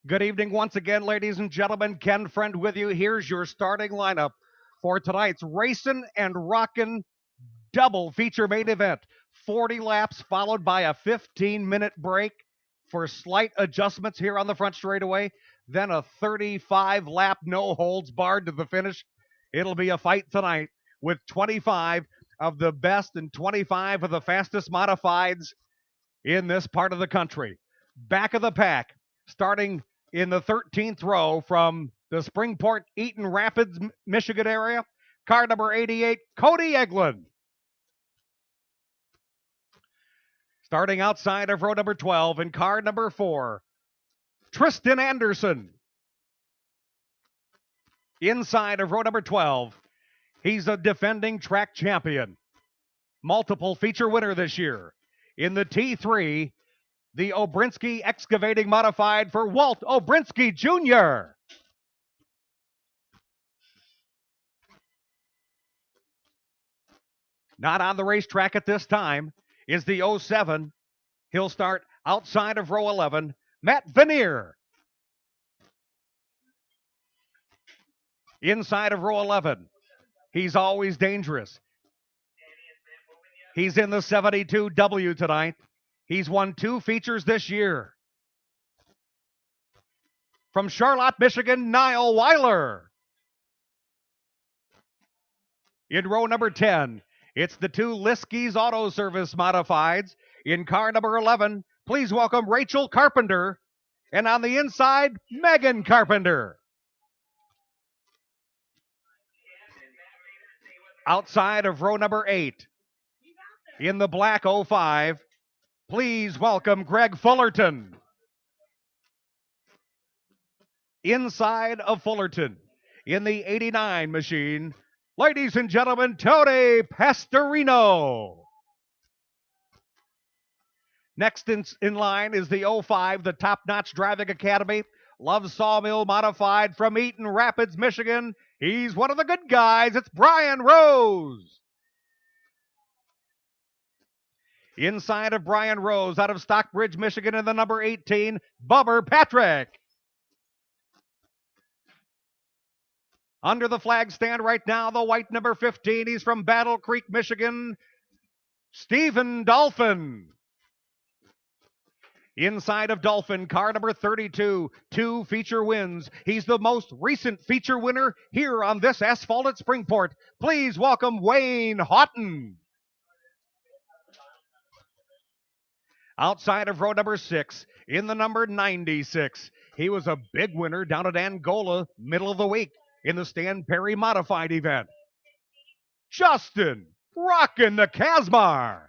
Good evening once again, ladies and gentlemen. Ken Friend with you. Here's your starting lineup for tonight's Racin' and Rockin' double feature main event. 40 laps followed by a 15-minute break for slight adjustments here on the front straightaway. Then a 35-lap no holds barred to the finish. It'll be a fight tonight with 25 of the best and 25 of the fastest modifieds in this part of the country. Back of the pack, starting in the 13th row from the Springport, Eaton Rapids, Michigan area, car number 88, Cody Eglin. Starting outside of row number 12 in car number 4, Tristan Anderson. Inside of row number 12, he's a defending track champion, multiple feature winner this year. In the T3, the Obrinsky Excavating Modified for Walt Obrinsky Jr. Not on the racetrack at this time is the 07. He'll start outside of row 11, Matt Veneer. Inside of row 11, he's always dangerous. He's in the 72W tonight. He's won 2 features this year. From Charlotte, Michigan, Niall Weiler. In row number 10, it's the 2 Liskey's Auto Service Modifieds. In car number 11, please welcome Rachel Carpenter. And on the inside, Megan Carpenter. Outside of row number 8, in the black 05, please welcome Greg Fullerton. Inside of Fullerton, in the 89 machine, ladies and gentlemen, Tony Pastorino. Next in line is the 05, the Top Notch Driving Academy, Love Sawmill Modified from Eaton Rapids, Michigan. He's one of the good guys. It's Brian Rose. Inside of Brian Rose, out of Stockbridge, Michigan, in the number 18, Bubber Patrick. Under the flag stand right now, the white number 15. He's from Battle Creek, Michigan, Stephen Dolphin. Inside of Dolphin, car number 32, 2 feature wins. He's the most recent feature winner here on this asphalt at Springport. Please welcome Wayne Houghton. Outside of row number 6, in the number 96, he was a big winner down at Angola, middle of the week, in the Stan Perry Modified event. Justin Rockin the Kazmar.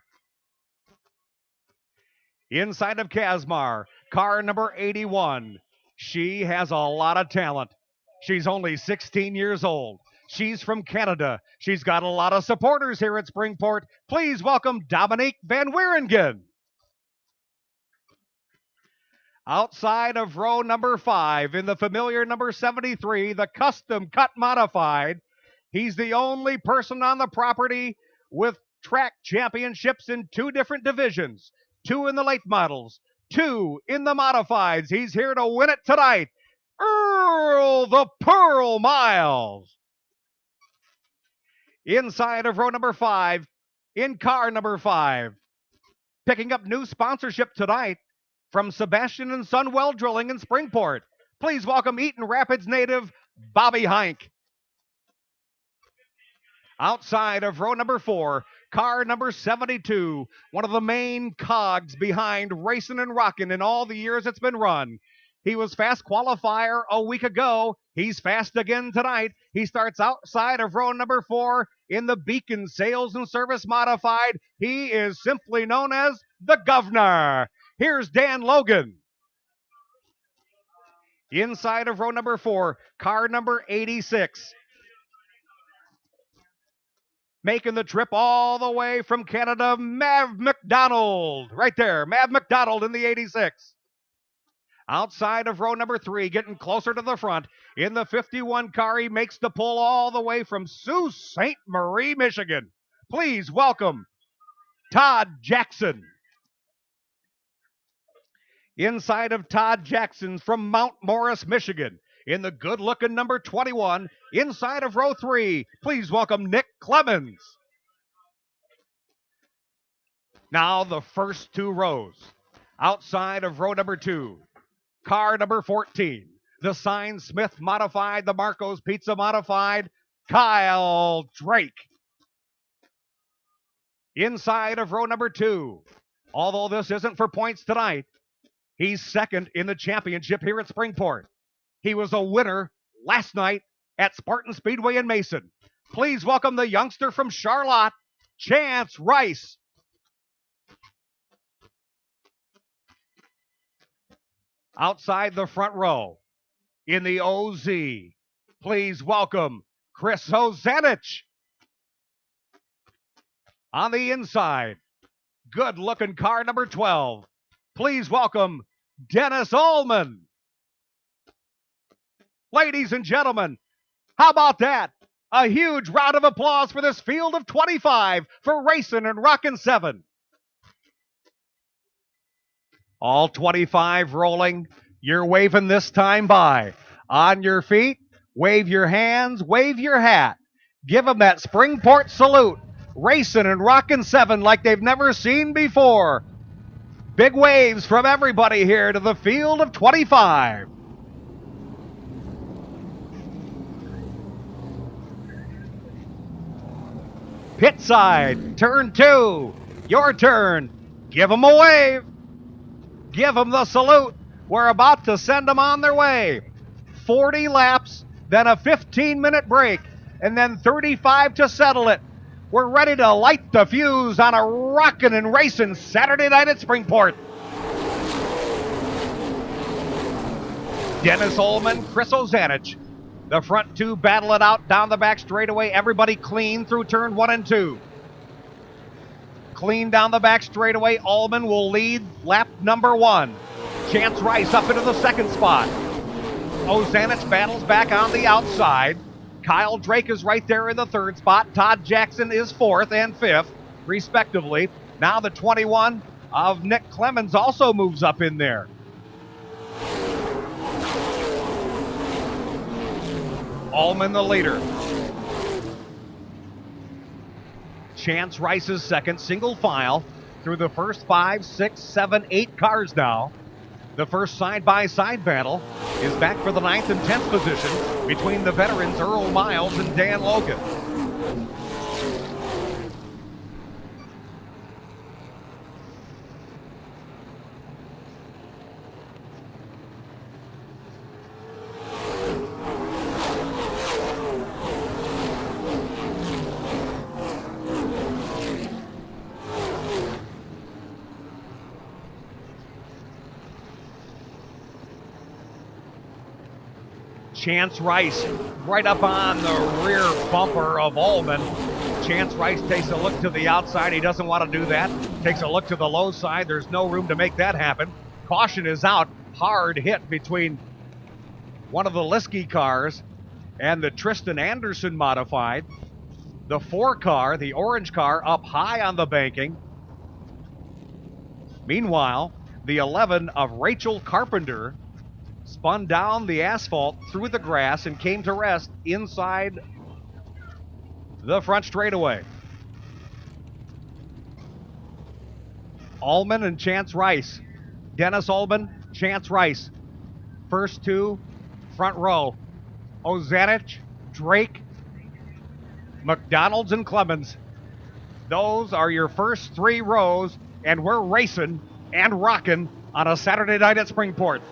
Inside of Kazmar, car number 81. She has a lot of talent. She's only 16 years old. She's from Canada. She's got a lot of supporters here at Springport. Please welcome Dominique Van Wieringen. Outside of row number 5, in the familiar number 73, the Custom Cut Modified, he's the only person on the property with track championships in 2 different divisions. 2 in the late models, 2 in the modifieds. He's here to win it tonight. Earl the Pearl Miles. Inside of row number 5, in car number 5, picking up new sponsorship tonight from Sebastian and Son Well Drilling in Springport. Please welcome Eaton Rapids native Bobby Hink. Outside of row number 4, car number 72, one of the main cogs behind Racin' and Rockin' in all the years it's been run. He was fast qualifier a week ago. He's fast again tonight. He starts outside of row number 4 in the Beacon Sales and Service Modified. He is simply known as the Governor. Here's Dan Logan. Inside of row number 4, car number 86. Making the trip all the way from Canada, Mav McDonald. Right there, Mav McDonald in the 86. Outside of row number 3, getting closer to the front. In the 51 car, he makes the pull all the way from Sault Ste. Marie, Michigan. Please welcome Todd Jackson. inside of Todd Jackson from Mount Morris, Michigan. In the good-looking number 21, inside of row 3, please welcome Nick Clemens. Now the first 2 rows. Outside of row number 2, car number 14, the Sign Smith modified, the Marco's Pizza modified, Kyle Drake. Inside of row number 2, although this isn't for points tonight, he's second in the championship here at Springport. He was a winner last night at Spartan Speedway in Mason. Please welcome the youngster from Charlotte, Chance Rice. Outside the front row, in the OZ, please welcome Chris Ozanich. On the inside, good-looking car number 12. Please welcome Dennis Allman. Ladies and gentlemen, how about that? A huge round of applause for this field of 25 for Racin Rockin VII. All 25 rolling. You're waving this time by. On your feet, wave your hands, wave your hat. Give them that Springport salute. Racin Rockin VII like they've never seen before. Big waves from everybody here to the field of 25. Pit side, turn 2. Your turn. Give them a wave. Give them the salute. We're about to send them on their way. 40 laps, then a 15-minute break, and then 35 to settle it. We're ready to light the fuse on a rockin' and racing Saturday night at Springport. Dennis Ullman, Chris Ozanich. The front 2 battle it out down the back straightaway. Everybody clean through turn 1 and 2. Clean down the back straightaway. Ullman will lead lap number 1. Chance Rice up into the second spot. Ozanich battles back on the outside. Kyle Drake is right there in the third spot. Todd Jackson is 4th and 5th, respectively. Now the 21 of Nick Clemens also moves up in there. Ullman the leader. Chance Rice is second, single file through the first 5, 6, 7, 8 cars now. The first side-by-side battle is back for the 9th and 10th position between the veterans Earl Miles and Dan Logan. Chance Rice right up on the rear bumper of Ullman. Chance Rice takes a look to the outside. He doesn't want to do that. Takes a look to the low side. There's no room to make that happen. Caution is out. Hard hit between one of the Liskey cars and the Tristan Anderson modified. The 4 car, the orange car, up high on the banking. Meanwhile, the 11 of Rachel Carpenter spun down the asphalt through the grass and came to rest inside the front straightaway. Ullman and Chance Rice. Dennis Ullman, Chance Rice. First 2, front row. Ozanich, Drake, McDonald's, and Clemens. Those are your first 3 rows, and we're racing and rocking on a Saturday night at Springport.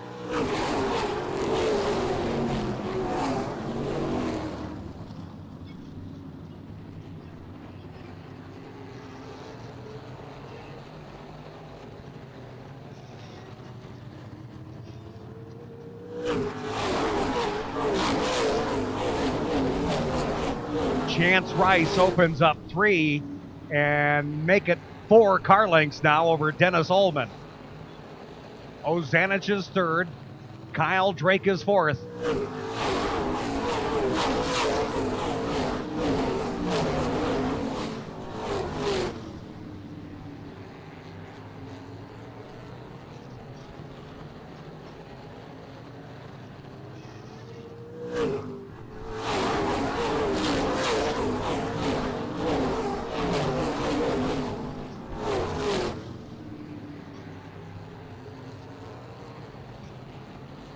Chance Rice opens up 3 and make it 4 car lengths now over Dennis Ullman. Ozanich is 3rd. Kyle Drake is 4th.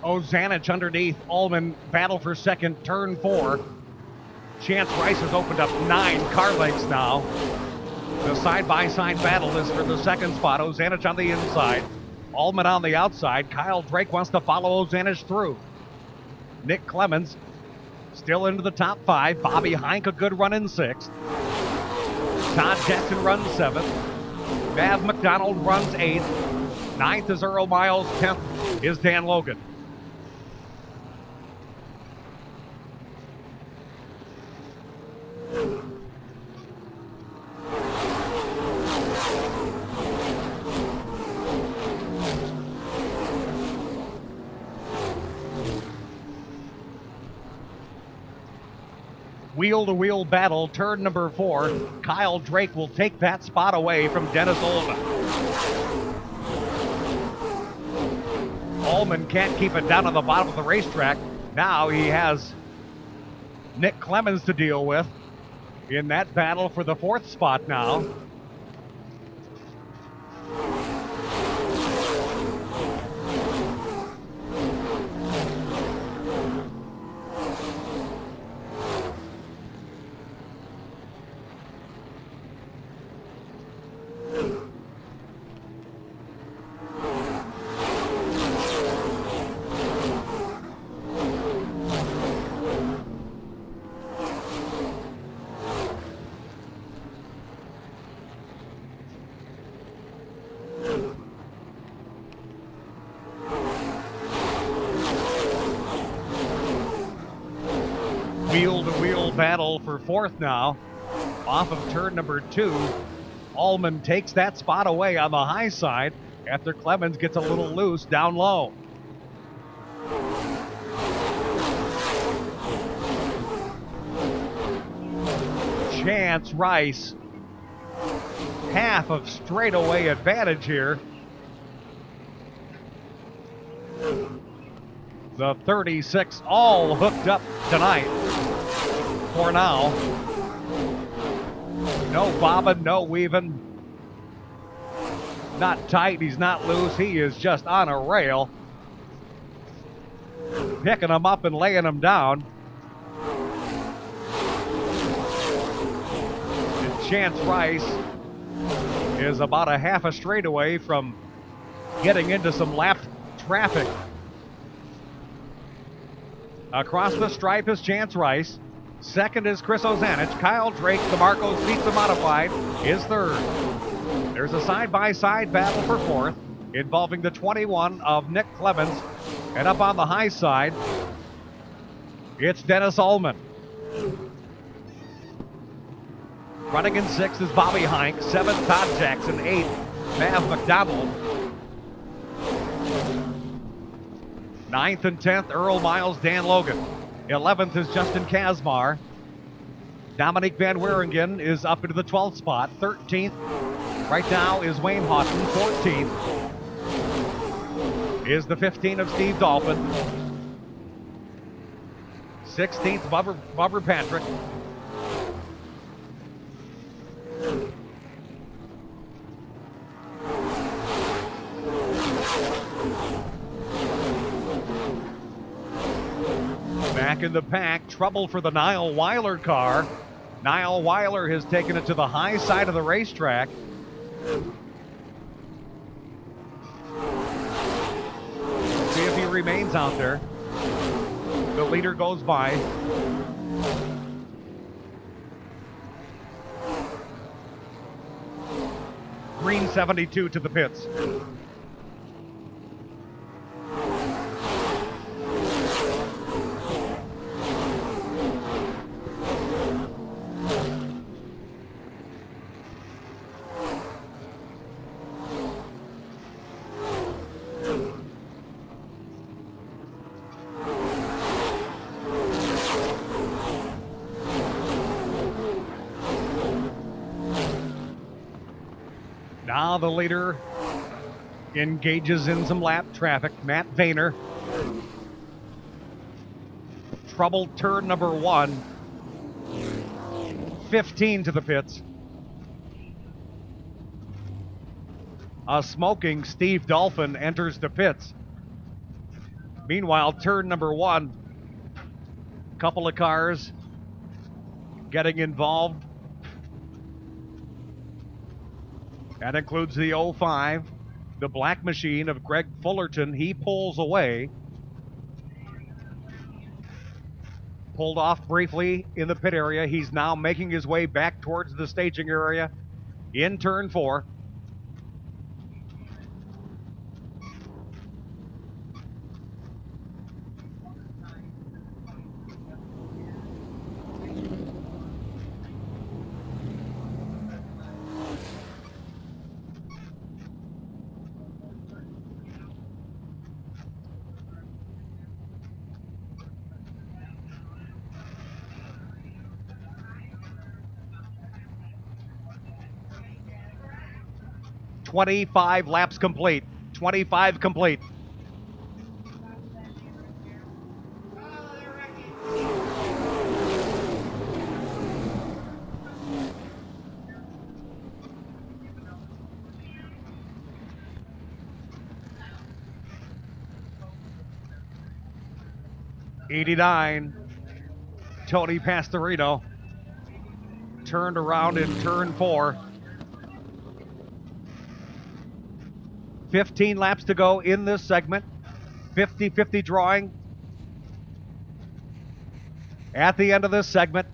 Ozanich underneath. Allman battle for second, turn 4. Chance Rice has opened up 9 car lengths now. The side-by-side battle is for the second spot. Ozanich on the inside. Allman on the outside. Kyle Drake wants to follow Ozanich through. Nick Clemens still into the top 5. Bobby Heinck a good run in 6th. Todd Jackson runs 7th. Mav McDonald runs 8th. 9th is Earl Miles. 10th is Dan Logan. Wheel-to-wheel battle, turn number 4. Kyle Drake will take that spot away from Dennis Ullman. Ullman can't keep it down on the bottom of the racetrack. Now he has Nick Clemens to deal with in that battle for the 4th spot now. Wheel-to-wheel battle for 4th now. Off of turn number 2. Allman takes that spot away on the high side after Clemens gets a little loose down low. Chance Rice, half of straightaway advantage here. The 36 all hooked up tonight for now. No bobbing, no weaving. Not tight, he's not loose, he is just on a rail. Picking him up and laying him down. And Chance Rice is about a half a straightaway from getting into some lap traffic. Across the stripe is Chance Rice. Second is Chris Ozanich. Kyle Drake, the Marcos Pizza Modified, is third. There's a side-by-side battle for 4th involving the 21 of Nick Clemens. And up on the high side, it's Dennis Ullman. Running in 6th is Bobby Heinck. 7th, Todd Jackson. 8th, Mav McDonald. 9th and 10th, Earl Miles, Dan Logan. 11th is Justin Kazmar. Dominique Van Wieringen is up into the 12th spot. 13th right now is Wayne Hawton. 14th is the 15 of Steve Dolphin. 16th, Bubber Patrick. Back in the pack, trouble for the Niall Weiler car. Niall Weiler has taken it to the high side of the racetrack. See if he remains out there. The leader goes by. Green 72 to the pits. Now the leader engages in some lap traffic. Matt Vayner. Troubled turn number 1. 15 to the pits. A smoking Steve Dolphin enters the pits. Meanwhile, turn number 1, couple of cars getting involved. That includes the 05, the black machine of Greg Fullerton. He pulls away. Pulled off briefly in the pit area. He's now making his way back towards the staging area in turn 4. "25 laps complete. 25 complete." "89, Tony Pastorino, turned around in turn 4. 15 laps to go in this segment. 50-50 drawing at the end of this segment.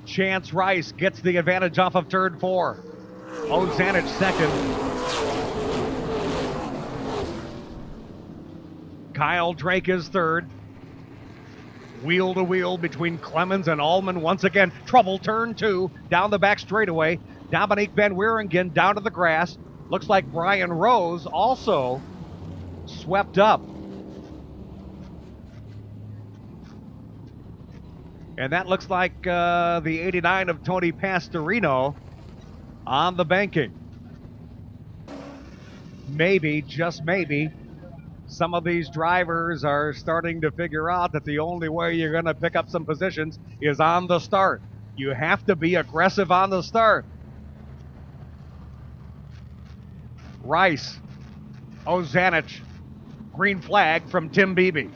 Chance Rice gets the advantage off of turn 4. Ozanich second. Kyle Drake is third. Wheel to wheel between Clemens and Allman once again. Trouble turn 2 down the back straightaway. Dominique Van Wieringen down to the grass. Looks like Brian Rose also swept up. And that looks like the 89 of Tony Pastorino on the banking. Maybe, just maybe, some of these drivers are starting to figure out that the only way you're going to pick up some positions is on the start. You have to be aggressive on the start. Rice, Ozanich, green flag from Tim Beebe.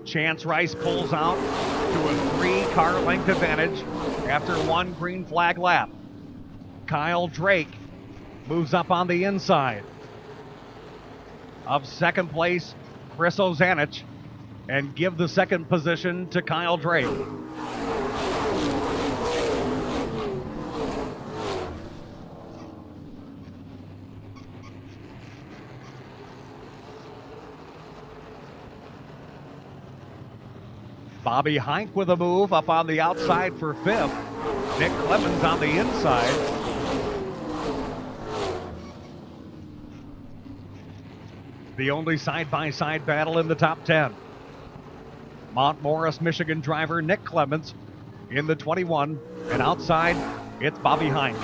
Chance Rice pulls out to a 3-car length advantage after 1 green flag lap. Kyle Drake moves up on the inside of second place Chris Ozanich and give the second position to Kyle Drake. Bobby Heinck with a move up on the outside for 5th. Nick Clemens on the inside. The only side-by-side battle in the top 10. Mount Morris, Michigan driver Nick Clemens in the 21, and outside it's Bobby Heinck.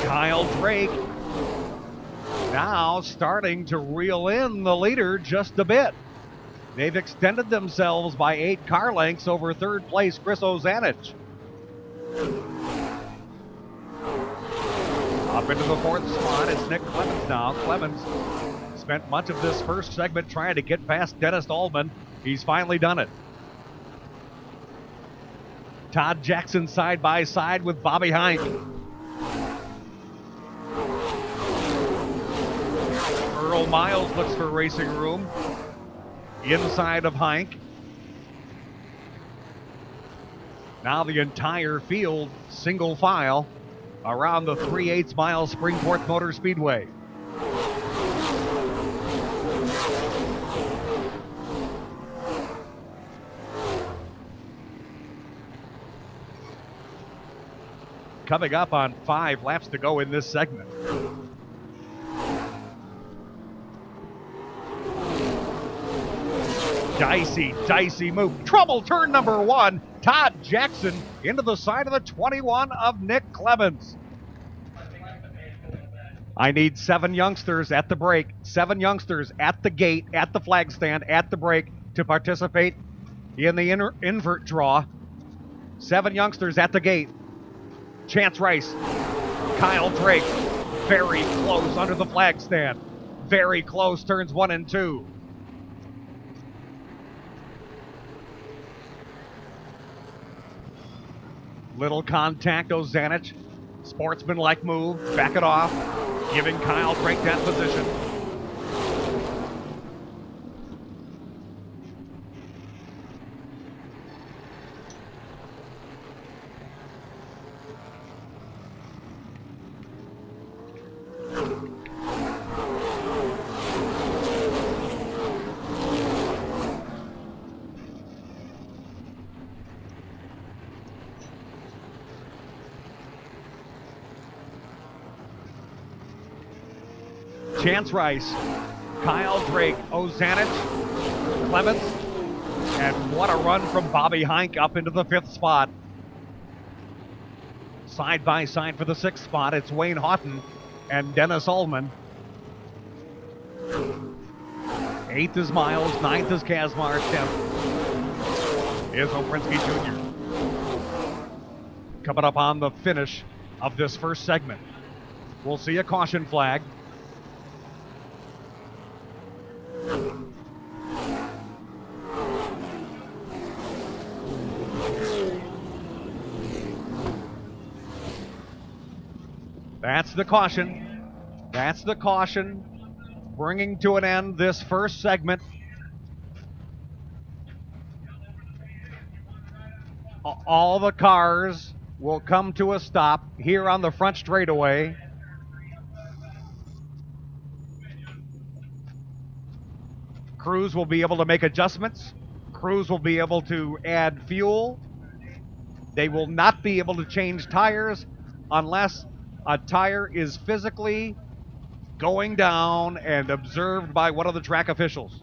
Kyle Drake now starting to reel in the leader just a bit. They've extended themselves by 8 car lengths over third place Chris Ozanich. Up into the 4th spot, it's Nick Clemens now. Clemens spent much of this first segment trying to get past Dennis Allman. He's finally done it. Todd Jackson side by side with Bobby Heinck. Earl Miles looks for racing room. inside of Hike. Now the entire field, single file, around the 3/8 mile Springport Motor Speedway. Coming up on 5 laps to go in this segment. Dicey move. Trouble turn number 1. Todd Jackson into the side of the 21 of Nick Clemens. I need 7 youngsters at the break, 7 youngsters at the gate, at the flag stand, at the break to participate in the invert draw. 7 youngsters at the gate. Chance Rice, Kyle Drake, very close under the flag stand. Very close, turns 1 and 2. Little contact, Ozanich. Sportsman-like move, back it off, giving Kyle Drake that position. Chance Rice, Kyle Drake, Ozanich, Clemens, and what a run from Bobby Hike up into the 5th spot. Side by side for the 6th spot, it's Wayne Houghton and Dennis Ullman. 8th is Miles, 9th is Kazmar, 10th is Oprinsky Jr. Coming up on the finish of this first segment, we'll see a caution flag. That's the caution. That's the caution, bringing to an end this first segment. All the cars will come to a stop here on the front straightaway. Crews will be able to make adjustments. Crews will be able to add fuel. They will not be able to change tires unless a tire is physically going down and observed by one of the track officials.